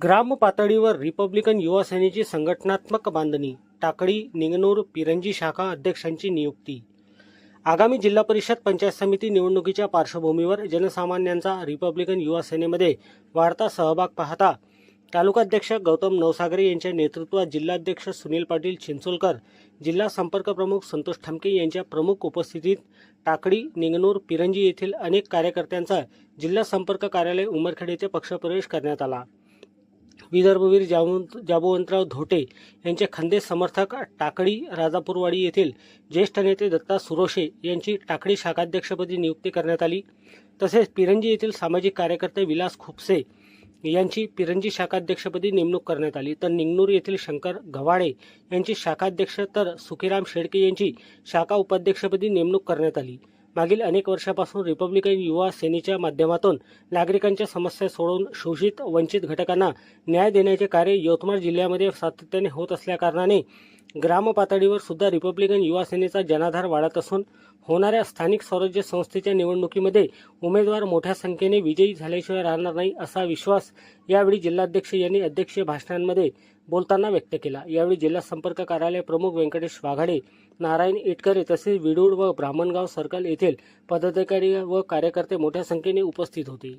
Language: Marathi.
ग्राम पातळीवर रिपब्लिकन युवा सेनेची संघटनात्मक बांधणी, टाकळी निंगनूर पिरंजी शाखा अध्यक्षांची नियुक्ती। आगामी जिल्हा परिषद पंचायत समिती निवडणुकीच्या पार्श्वभूमीवर जनसामान्यांचा रिपब्लिकन युवा सेनेमध्ये वाढता सहभाग पाहता तालुकाध्यक्ष गौतम नवसागरे यांच्या नेतृत्वात जिल्हाध्यक्ष सुनील पाटील चिंचोलकर, जिल्हा संपर्क प्रमुख संतोष ठमके यांच्या प्रमुख उपस्थितीत टाकळी निंगनूर पिरंजी येथील अनेक कार्यकर्त्यांचा जिल्हा संपर्क कार्यालय उमरखेड येथे पक्षप्रवेश करण्यात आला। विदर्भवीर जाबुवंतराव धोटे यांचे खंदे समर्थक टाकळी राजापूरवाडी येथील ज्येष्ठ नेते दत्ता सुरोशे यांची टाकळी शाखाध्यक्षपदी नियुक्ती करण्यात आली। तसेच पिरंजी येथील सामाजिक कार्यकर्ते विलास खुपसे यांची पिरंजी शाखाध्यक्षपदी नेमणूक करण्यात आली। तर निंगनूर येथील शंकर गव्हाणे यांची शाखाध्यक्ष तर सुखीराम शेडके यांची शाखा उपाध्यक्षपदी नेमणूक करण्यात आली। मागील अनेक वर्षापासून रिपब्लिकन युवा सेनेच्या माध्यमातून नागरिकांच्या समस्या सोडवून शोषित वंचित घटकांना न्याय देण्याचे कार्य यवतमाळ जिल्ह्यामध्ये सातत्याने होत असल्याकारणाने ग्राम पातळीवर सुद्धा रिपब्लिकन युवा सेनेचा जनाधार वाढत असून होणाऱ्या स्थानिक स्वराज्य संस्थेच्या निवडणुकीमध्ये उमेदवार मोठ्या संख्येने विजयी झाल्याशिवाय राहणार नाही असा विश्वास यावेळी जिल्हाध्यक्ष यांनी अध्यक्षीय भाषणांमध्ये बोलताना व्यक्त केला। यावेळी जिल्हा संपर्क कार्यालय प्रमुख व्यंकटेश वाघाडे, नारायण इटकरे तसेच विडूळ व ब्राह्मणगाव सर्कल येथील पदाधिकारी व कार्यकर्ते मोठ्या संख्येने उपस्थित होते।